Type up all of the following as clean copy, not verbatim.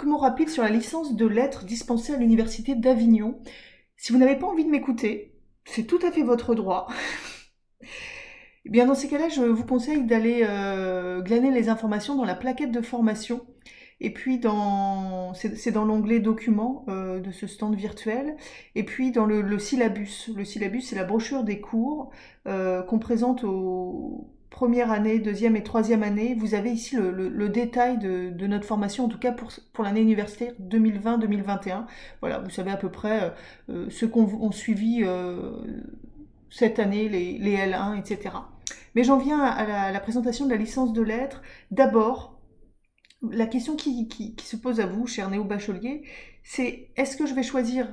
quelques mots rapides sur la licence de lettres dispensée à l'université d'Avignon. Si vous n'avez pas envie de m'écouter, c'est tout à fait votre droit. Eh bien, dans ces cas-là, je vous conseille d'aller glaner les informations dans la plaquette de formation. Et puis, c'est dans l'onglet documents de ce stand virtuel. Et puis, dans le syllabus. Le syllabus, c'est la brochure des cours qu'on présente aux première année, deuxième et troisième année. Vous avez ici le détail de notre formation, en tout cas pour l'année universitaire 2020-2021. Voilà, vous savez à peu près ceux qu'ont suivi cette année, les L1, etc. Mais j'en viens à la présentation de la licence de lettres. D'abord, la question qui se pose à vous, cher néo-bachelier, c'est est-ce que je vais choisir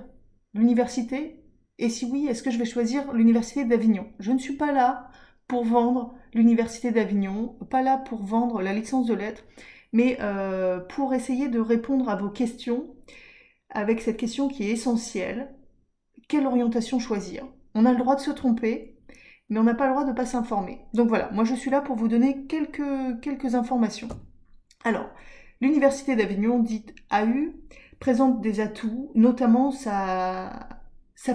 l'université? Et si oui, est-ce que je vais choisir l'université d'Avignon? Je ne suis pas là pour vendre l'université d'Avignon, pas là pour vendre la licence de lettres, mais pour essayer de répondre à vos questions avec cette question qui est essentielle. Quelle orientation choisir? On a le droit de se tromper, mais on n'a pas le droit de ne pas s'informer. Donc voilà, moi je suis là pour vous donner quelques informations. Alors, l'Université d'Avignon, dite AU, présente des atouts, notamment sa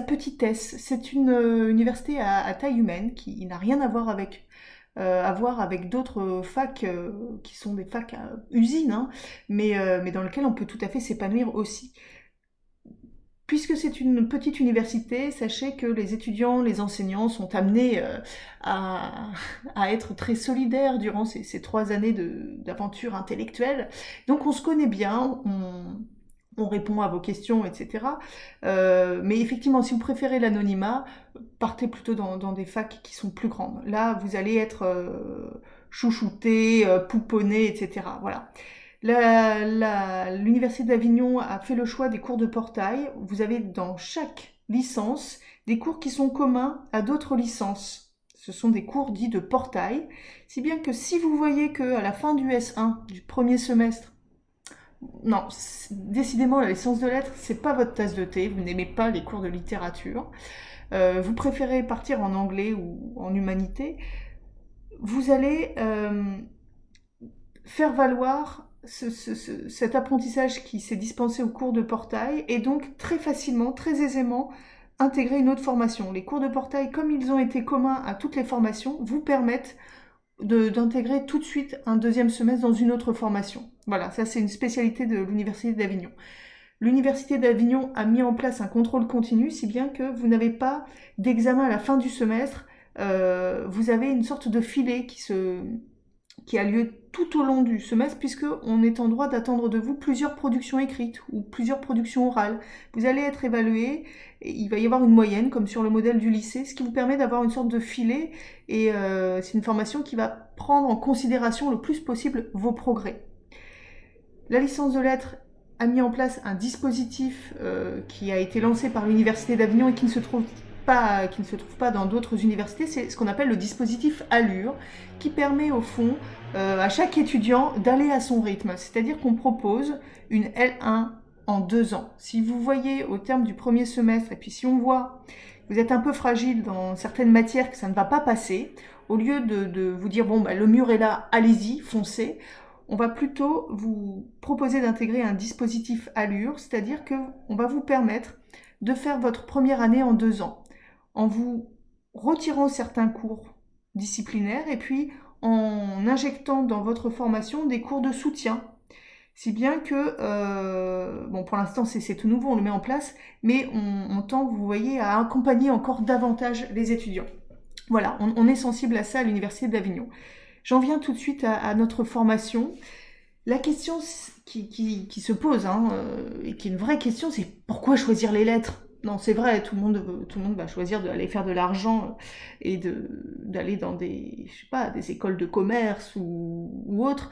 petitesse. C'est une université à taille humaine qui n'a rien à voir avec d'autres facs qui sont des facs à usines, hein, mais dans lesquelles on peut tout à fait s'épanouir aussi. Puisque c'est une petite université, sachez que les étudiants, les enseignants sont amenés à, à être très solidaires durant ces 3 années d'aventure intellectuelle. Donc on se connaît bien, on répond à vos questions, etc. Mais effectivement, si vous préférez l'anonymat, partez plutôt dans des facs qui sont plus grandes. Là, vous allez être chouchouté, pouponné, etc. Voilà. L'Université d'Avignon a fait le choix des cours de portail. Vous avez dans chaque licence des cours qui sont communs à d'autres licences. Ce sont des cours dits de portail, si bien que si vous voyez qu'à la fin du S1, du premier semestre, non, décidément la licence de lettres, c'est pas votre tasse de thé, vous n'aimez pas les cours de littérature, vous préférez partir en anglais ou en humanité, vous allez faire valoir cet apprentissage qui s'est dispensé au cours de portail et donc très facilement, très aisément intégrer une autre formation. Les cours de portail, comme ils ont été communs à toutes les formations, vous permettent d'intégrer tout de suite un deuxième semestre dans une autre formation. Voilà, ça c'est une spécialité de l'Université d'Avignon. L'Université d'Avignon a mis en place un contrôle continu, si bien que vous n'avez pas d'examen à la fin du semestre, vous avez une sorte de filet qui a lieu tout au long du semestre, puisqu'on est en droit d'attendre de vous plusieurs productions écrites ou plusieurs productions orales. Vous allez être évalué, et il va y avoir une moyenne, comme sur le modèle du lycée, ce qui vous permet d'avoir une sorte de filet, et c'est une formation qui va prendre en considération le plus possible vos progrès. La licence de lettres a mis en place un dispositif qui a été lancé par l'Université d'Avignon et qui ne se trouve pas dans d'autres universités, c'est ce qu'on appelle le dispositif Allure, qui permet au fond à chaque étudiant d'aller à son rythme. C'est-à-dire qu'on propose une L1 en 2 ans. Si vous voyez au terme du premier semestre, et puis si on voit que vous êtes un peu fragile dans certaines matières, que ça ne va pas passer, au lieu de vous dire bon bah le mur est là, allez-y, foncez, on va plutôt vous proposer d'intégrer un dispositif Allure, c'est-à-dire qu'on va vous permettre de faire votre première année en 2 ans, en vous retirant certains cours disciplinaires et puis en injectant dans votre formation des cours de soutien. Si bien que, bon pour l'instant c'est tout nouveau, on le met en place, mais on tend, vous voyez, à accompagner encore davantage les étudiants. Voilà, on est sensible à ça à l'Université d'Avignon. J'en viens tout de suite à notre formation. La question qui se pose, hein, et qui est une vraie question, c'est pourquoi choisir les lettres? Non, c'est vrai, tout le monde va choisir d'aller faire de l'argent et d'aller dans des, je sais pas, des écoles de commerce ou autres.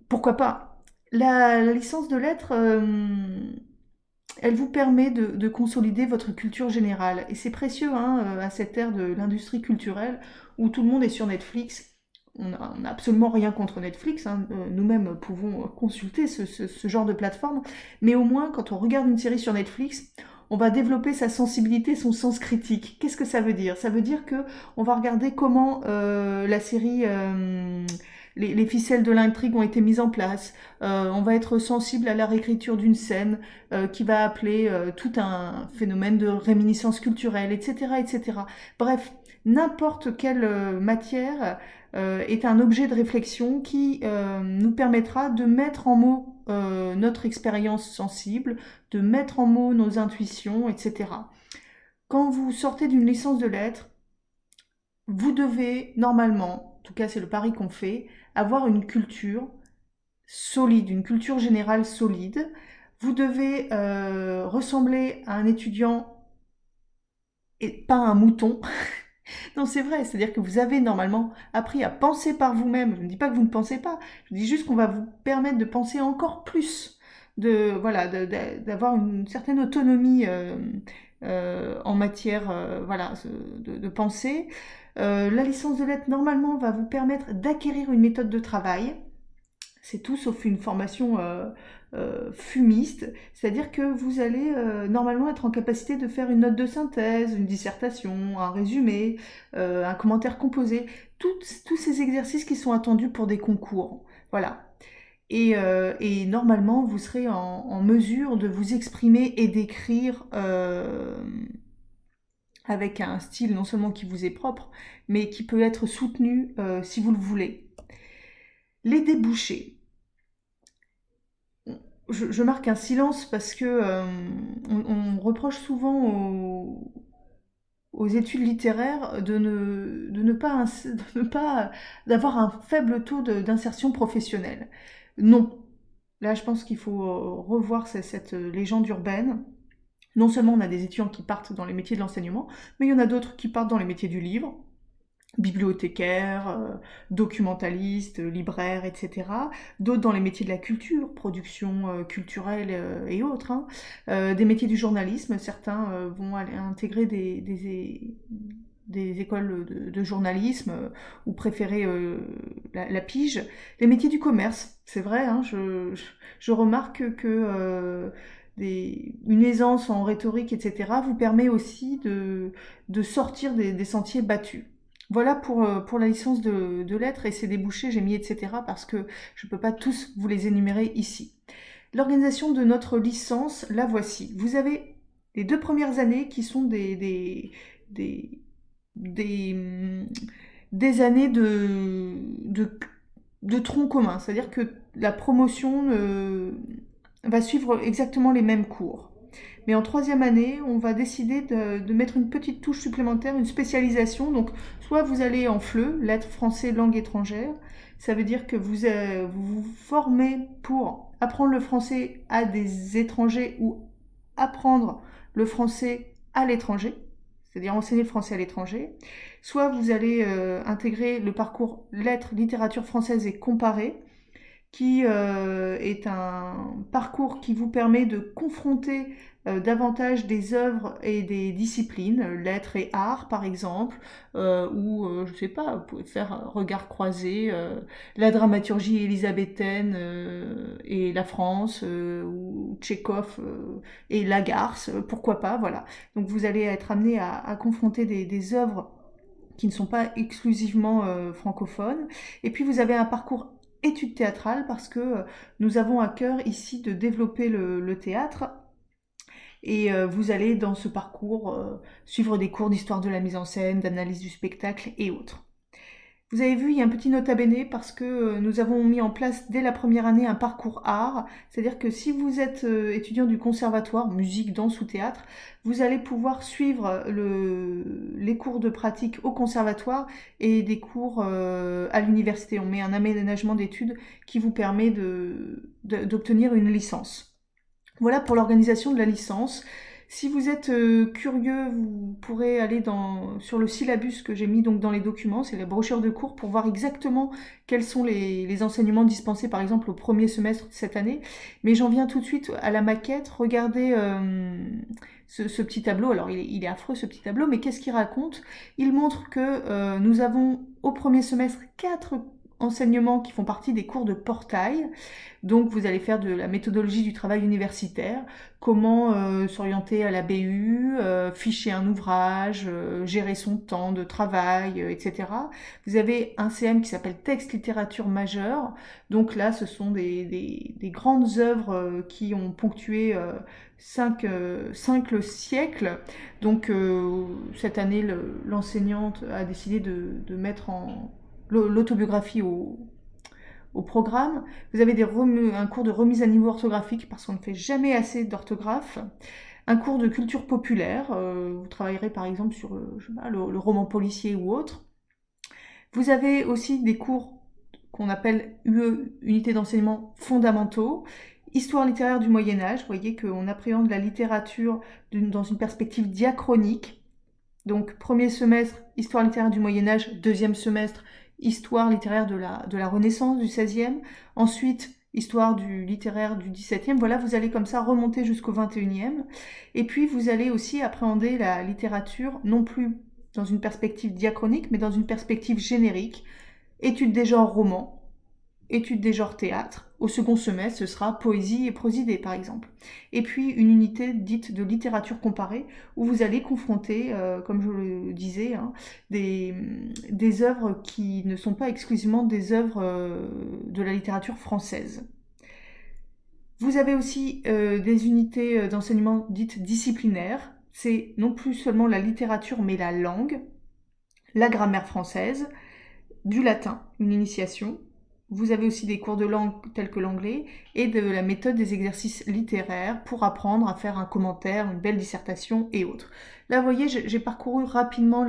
Pourquoi pas? La licence de lettres, elle vous permet de consolider votre culture générale. Et c'est précieux hein, à cette ère de l'industrie culturelle où tout le monde est sur Netflix. On n'a absolument rien contre Netflix, hein. Nous-mêmes pouvons consulter ce genre de plateforme, mais au moins quand on regarde une série sur Netflix, on va développer sa sensibilité, son sens critique. Qu'est-ce que ça veut dire? Ça veut dire que on va regarder comment les ficelles de l'intrigue ont été mises en place. On va être sensible à la réécriture d'une scène qui va appeler tout un phénomène de réminiscence culturelle, etc., etc. Bref, n'importe quelle matière est un objet de réflexion qui nous permettra de mettre en mots notre expérience sensible, de mettre en mots nos intuitions, etc. Quand vous sortez d'une licence de lettres, vous devez normalement, en tout cas c'est le pari qu'on fait, avoir une culture solide, une culture générale solide. Vous devez ressembler à un étudiant et pas à un mouton. Non, c'est vrai, c'est-à-dire que vous avez normalement appris à penser par vous-même. Je ne dis pas que vous ne pensez pas, je dis juste qu'on va vous permettre de penser encore plus, voilà, d'avoir une certaine autonomie en matière voilà, de pensée. La licence de lettres, normalement, va vous permettre d'acquérir une méthode de travail. C'est tout sauf une formation fumiste, c'est-à-dire que vous allez normalement être en capacité de faire une note de synthèse, une dissertation, un résumé, un commentaire composé, tous ces exercices qui sont attendus pour des concours. Voilà. Et normalement, vous serez en mesure de vous exprimer et d'écrire avec un style non seulement qui vous est propre, mais qui peut être soutenu si vous le voulez. Les débouchés. Je marque un silence parce que on reproche souvent aux études littéraires de ne pas, d'avoir un faible taux d'insertion professionnelle. Non. Là, je pense qu'il faut revoir cette légende urbaine. Non seulement on a des étudiants qui partent dans les métiers de l'enseignement, mais il y en a d'autres qui partent dans les métiers du livre, bibliothécaires, documentalistes, libraires, etc. D'autres dans les métiers de la culture, production culturelle et autres. Hein. Des métiers du journalisme, certains vont aller intégrer des écoles de journalisme ou préférer la pige. Les métiers du commerce, c'est vrai, hein, je remarque que une aisance en rhétorique, etc., vous permet aussi de sortir des sentiers battus. Voilà pour la licence de lettres et ses débouchés, j'ai mis etc. parce que je ne peux pas tous vous les énumérer ici. L'organisation de notre licence, la voici. Vous avez les 2 premières années qui sont des, des années de tronc commun, c'est-à-dire que la promotion va suivre exactement les mêmes cours. Mais en 3e année, on va décider de mettre une petite touche supplémentaire, une spécialisation. Donc, soit vous allez en FLE, lettres français, langue étrangère. Ça veut dire que vous vous formez pour apprendre le français à des étrangers ou apprendre le français à l'étranger, c'est-à-dire enseigner le français à l'étranger. Soit vous allez intégrer le parcours lettres, littérature française et comparée, qui est un parcours qui vous permet de confronter davantage des œuvres et des disciplines, lettres et arts par exemple, ou je sais pas, vous pouvez faire un regard croisé, la dramaturgie élisabéthaine et la France, ou Tchekhov et Lagarce, pourquoi pas, voilà. Donc vous allez être amené à confronter des œuvres qui ne sont pas exclusivement francophones. Et puis vous avez un parcours études théâtrales parce que nous avons à cœur ici de développer le théâtre et vous allez dans ce parcours suivre des cours d'histoire de la mise en scène, d'analyse du spectacle et autres. Vous avez vu, il y a un petit nota bene parce que nous avons mis en place dès la première année un parcours art, c'est-à-dire que si vous êtes étudiant du conservatoire, musique, danse ou théâtre, vous allez pouvoir suivre les cours de pratique au conservatoire et des cours à l'université. On met un aménagement d'études qui vous permet d'obtenir une licence. Voilà pour l'organisation de la licence. Si vous êtes curieux, vous pourrez aller sur le syllabus que j'ai mis donc dans les documents, c'est la brochure de cours pour voir exactement quels sont les enseignements dispensés par exemple au premier semestre de cette année. Mais j'en viens tout de suite à la maquette. Regardez ce petit tableau. Alors il est affreux ce petit tableau, mais qu'est-ce qu'il raconte? Il montre que nous avons au premier semestre 4 enseignements qui font partie des cours de portail. Donc vous allez faire de la méthodologie du travail universitaire, comment s'orienter à la BU, ficher un ouvrage, gérer son temps de travail, etc. Vous avez un CM qui s'appelle Texte littérature majeure. Donc là, ce sont des grandes œuvres qui ont ponctué 5 siècles. Donc cette année, l'enseignante a décidé de mettre l'autobiographie au programme. Vous avez un cours de remise à niveau orthographique parce qu'on ne fait jamais assez d'orthographe. Un cours de culture populaire, vous travaillerez par exemple sur le roman policier ou autre. Vous avez aussi des cours qu'on appelle UE, unité d'enseignement fondamentaux, histoire littéraire du Moyen-Âge. Vous voyez qu'on appréhende la littérature dans une perspective diachronique. Donc, premier semestre, histoire littéraire du Moyen-Âge, deuxième semestre, histoire littéraire de la Renaissance du XVIe, ensuite histoire littéraire du XVIIe. Voilà, vous allez comme ça remonter jusqu'au XXIe. Et puis, vous allez aussi appréhender la littérature, non plus dans une perspective diachronique, mais dans une perspective générique. Étude des genres romans, étude des genres théâtre. Au second semestre, ce sera poésie et prosidée, par exemple. Et puis, une unité dite de littérature comparée, où vous allez confronter, comme je le disais, des œuvres qui ne sont pas exclusivement des œuvres de la littérature française. Vous avez aussi des unités d'enseignement dites disciplinaires. C'est non plus seulement la littérature, mais la langue, la grammaire française, du latin, une initiation. Vous avez aussi des cours de langue tels que l'anglais et de la méthode des exercices littéraires pour apprendre à faire un commentaire, une belle dissertation et autres. Là, vous voyez, j'ai parcouru rapidement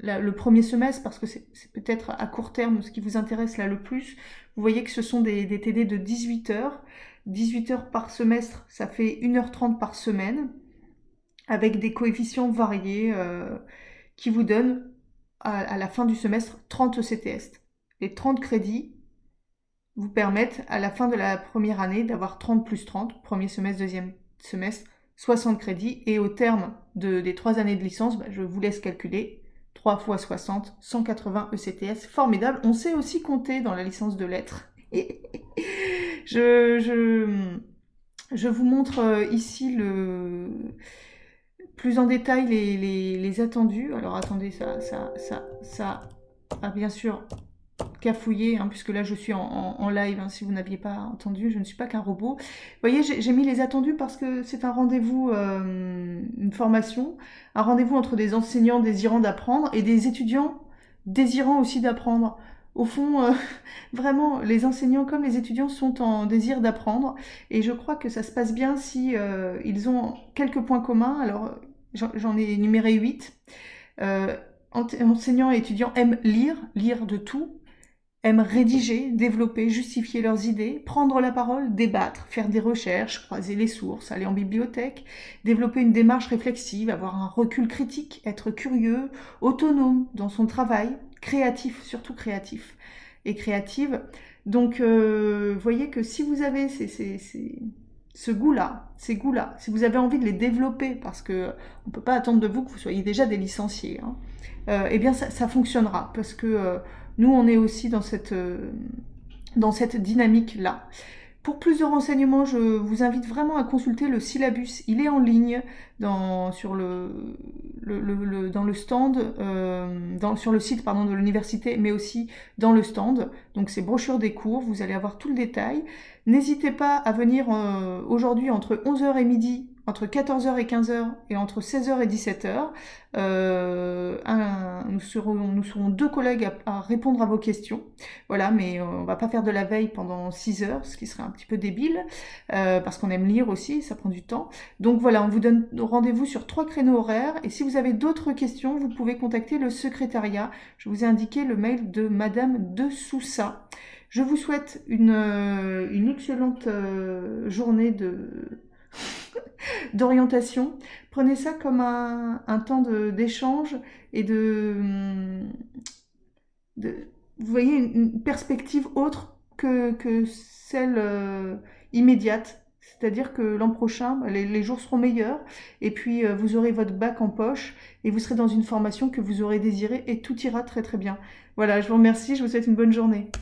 le premier semestre parce que c'est peut-être à court terme ce qui vous intéresse là le plus. Vous voyez que ce sont des TD de 18 heures. 18 heures par semestre, ça fait 1h30 par semaine avec des coefficients variés qui vous donnent à la fin du semestre 30 ECTS. Les 30 crédits vous permettent à la fin de la première année d'avoir 30 plus 30, premier semestre, deuxième semestre, 60 crédits. Et au terme des 3 années de licence, je vous laisse calculer 3 fois 60, 180 ECTS. Formidable. On sait aussi compter dans la licence de lettres. Je vous montre ici plus en détail les attendus. Alors attendez, ça a bien sûr cafouillé, puisque là je suis en live, si vous n'aviez pas entendu, je ne suis pas qu'un robot. Vous voyez, j'ai mis les attendus parce que c'est un rendez-vous, une formation, un rendez-vous entre des enseignants désirant d'apprendre et des étudiants désirant aussi d'apprendre. Au fond, vraiment, les enseignants comme les étudiants sont en désir d'apprendre, et je crois que ça se passe bien si ils ont quelques points communs. Alors, j'en ai énuméré 8. Enseignants et étudiants aiment lire de tout, aiment rédiger, développer, justifier leurs idées, prendre la parole, débattre, faire des recherches, croiser les sources, aller en bibliothèque, développer une démarche réflexive, avoir un recul critique, être curieux, autonome dans son travail, créatif, surtout créatif et créative. Donc, voyez que si vous avez ce goût-là, ces goûts-là, si vous avez envie de les développer, parce que on peut pas attendre de vous que vous soyez déjà des licenciés, eh bien ça fonctionnera, parce que nous on est aussi dans cette dynamique-là. Pour plus de renseignements, je vous invite vraiment à consulter le syllabus. Il est en ligne dans le stand, sur le site de l'université, mais aussi dans le stand. Donc c'est brochure des cours, vous allez avoir tout le détail. N'hésitez pas à venir aujourd'hui entre 11h et midi, entre 14h et 15h et entre 16h et 17h. Nous serons 2 collègues à répondre à vos questions. Voilà, mais on va pas faire de la veille pendant 6 heures, ce qui serait un petit peu débile, parce qu'on aime lire aussi, ça prend du temps. Donc voilà, on vous donne rendez-vous sur 3 créneaux horaires, et si vous avez d'autres questions, vous pouvez contacter le secrétariat. Je vous ai indiqué le mail de Madame de Soussa. Je vous souhaite une excellente journée d'orientation. Prenez ça comme un temps d'échange et vous voyez, une perspective autre que celle immédiate. C'est-à-dire que l'an prochain, les jours seront meilleurs et puis vous aurez votre bac en poche et vous serez dans une formation que vous aurez désirée et tout ira très très bien. Voilà, je vous remercie, je vous souhaite une bonne journée.